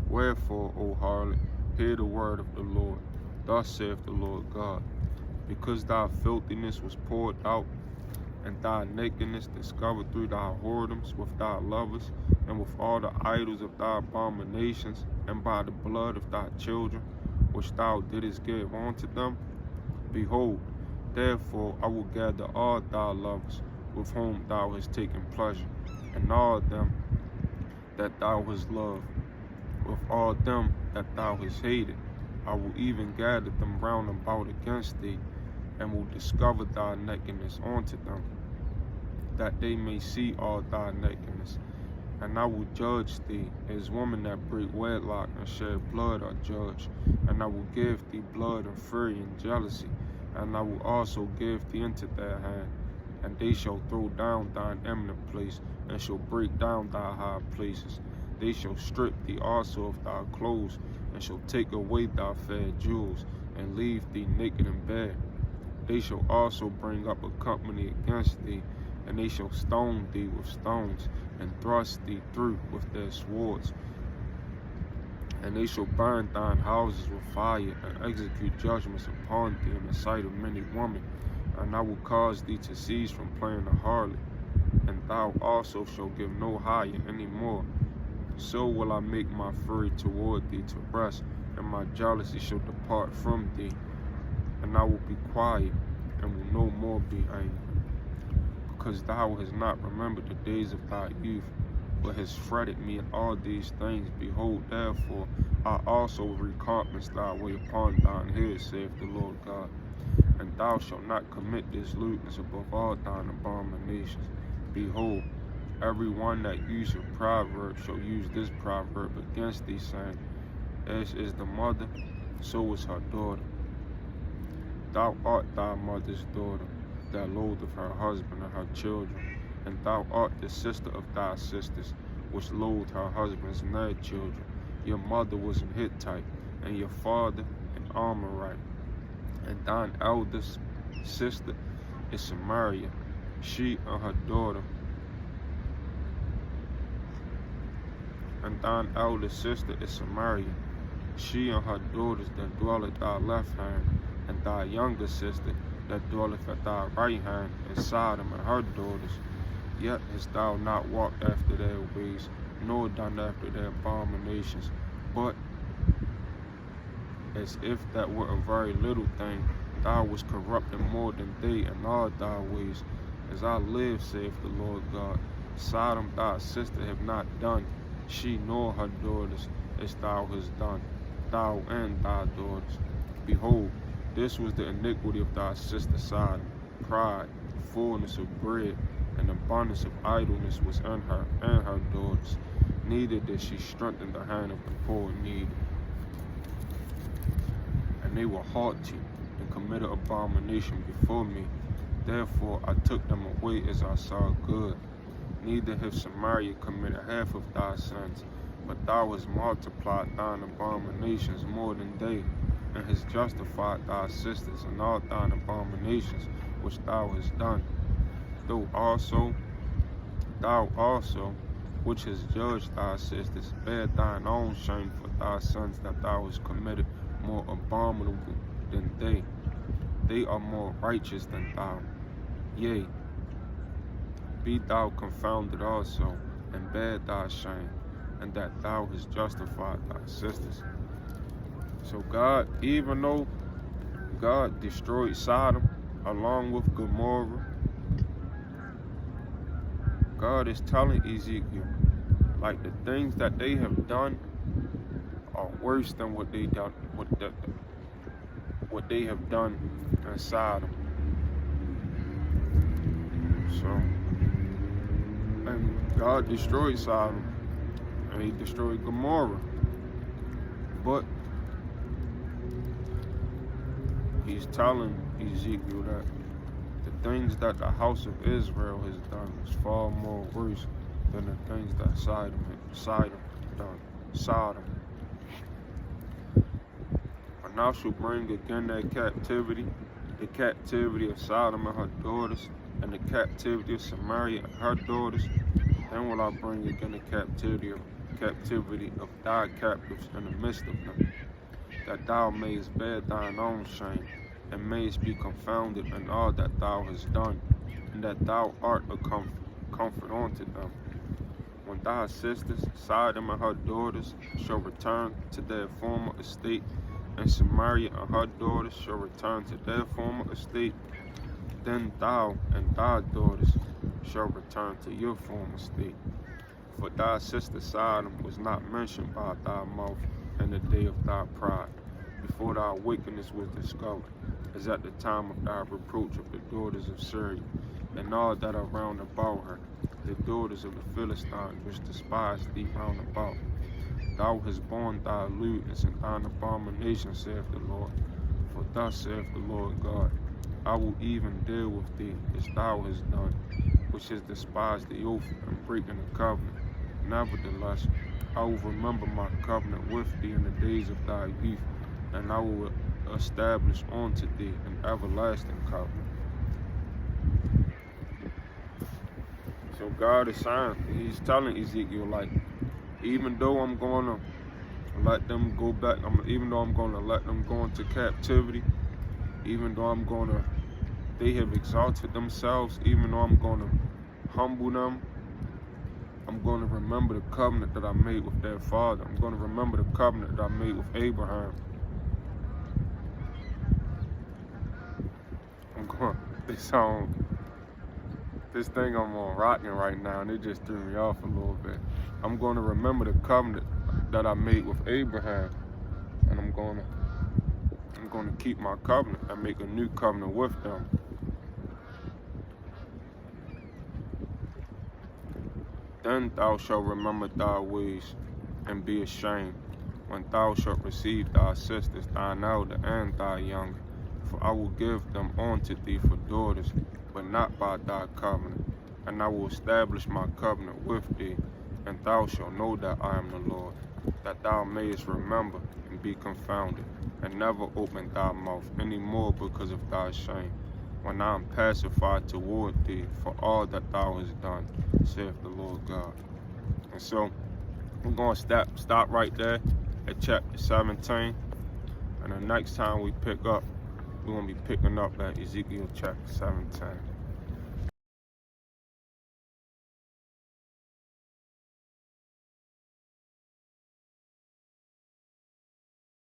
Wherefore, O harlot, hear the word of the Lord. Thus saith the Lord God, because thy filthiness was poured out, and thy nakedness discovered through thy whoredoms with thy lovers, and with all the idols of thy abominations, and by the blood of thy children, which thou didst give unto them. Behold, therefore I will gather all thy lovers, with whom thou hast taken pleasure, and all them that thou hast loved, with all them that thou hast hated. I will even gather them round about against thee, and will discover thy nakedness unto them, that they may see all thy nakedness. And I will judge thee as women that break wedlock and shed blood are judged. And I will give thee blood and fury and jealousy. And I will also give thee into their hand. And they shall throw down thine eminent place, and shall break down thy high places. They shall strip thee also of thy clothes, and shall take away thy fair jewels, and leave thee naked and bare. They shall also bring up a company against thee, and they shall stone thee with stones, and thrust thee through with their swords. And they shall burn thine houses with fire, and execute judgments upon thee in the sight of many women. And I will cause thee to cease from playing the harlot, and thou also shalt give no hire any more. So will I make my fury toward thee to rest, and my jealousy shall depart from thee. And I will be quiet, and will no more be angry. Because thou hast not remembered the days of thy youth, but hast fretted me in all these things. Behold, therefore, I also will recompense thy way upon thine head, saith the Lord God. And thou shalt not commit this lewdness above all thine abominations. Behold, every one that useth proverb shall use this proverb against thee, saying, as is the mother, so is her daughter. Thou art thy mother's daughter, that loatheth her husband and her children, and thou art the sister of thy sisters, which loathe her husbands and their children. Your mother was an Hittite, and your father an Amorite, and thine eldest sister is Samaria, she and her daughter. And thine eldest sister is Samaria, she and her daughters that dwell at thy left hand, and thy younger sister that dwelleth at thy right hand is Sodom and her daughters. Yet hast thou not walked after their ways, nor done after their abominations, but as if that were a very little thing, thou wast corrupted more than they in all thy ways. As I live, saith the Lord God, Sodom thy sister have not done, she nor her daughters, as thou hast done, thou and thy daughters. Behold, this was the iniquity of thy sister Sodom. Pride, fullness of bread, and abundance of idleness was in her and her daughters. Neither did she strengthen the hand of the poor and needy. And they were haughty, and committed abomination before me. Therefore I took them away as I saw good. Neither hath Samaria committed half of thy sins, but thou hast multiplied thine abominations more than they, and hast justified thy sisters in all thine abominations which thou hast done. Thou also, which hast judged thy sisters, bear thine own shame for thy sins that thou hast committed more abominable than they. They are more righteous than thou. Yea, be thou confounded also, and bear thy shame, and that thou hast justified thy sisters. So God, even though God destroyed Sodom along with Gomorrah, God is telling Ezekiel, like, the things that they have done are worse than what they have done in Sodom. So, and God destroyed Sodom, and he destroyed Gomorrah, but he's telling Ezekiel that the things that the house of Israel has done is far more worse than the things that Sodom done. And thou shalt bring again their captivity, the captivity of Sodom and her daughters, and the captivity of Samaria and her daughters. Then will I bring again the captivity of captivity of thy captives in the midst of them, that thou mayest bear thine own shame, and mayest be confounded in all that thou hast done, and that thou art a comfort unto them. When thy sisters, Sodom and her daughters, shall return to their former estate, and Samaria and her daughters shall return to their former estate, then thou and thy daughters shall return to your former state. For thy sister Sodom was not mentioned by thy mouth in the day of thy pride, before thy wickedness was discovered, as at the time of thy reproach of the daughters of Syria, and all that are round about her, the daughters of the Philistines, which despise thee round about. Thou hast borne thy lewdness and thine abomination, saith the Lord. For thus saith the Lord God, I will even deal with thee as thou hast done, which has despised the oath and breaking the covenant. Nevertheless, I will remember my covenant with thee in the days of thy youth, and I will establish unto thee an everlasting covenant. So God is saying, he's telling Ezekiel, like, even though I'm going to let them go back, even though I'm going to let them go into captivity, even though they have exalted themselves, even though I'm going to humble them, I'm going to remember the covenant that I made with their father. I'm going to remember the covenant that I made with Abraham. This thing I'm on rocking right now, and it just threw me off a little bit. I'm going to remember the covenant that I made with Abraham, and I'm going to keep my covenant and make a new covenant with them. Then thou shalt remember thy ways and be ashamed, when thou shalt receive thy sisters, thine elder and thy younger. For I will give them unto thee for daughters, but not by thy covenant. And I will establish my covenant with thee, and thou shalt know that I am the Lord, that thou mayest remember and be confounded, and never open thy mouth any more because of thy shame, when I am pacified toward thee for all that thou hast done, saith the Lord God. And so, we're going to stop right there at chapter 17, and the next time we pick up, we're going to be picking up at Ezekiel chapter 17.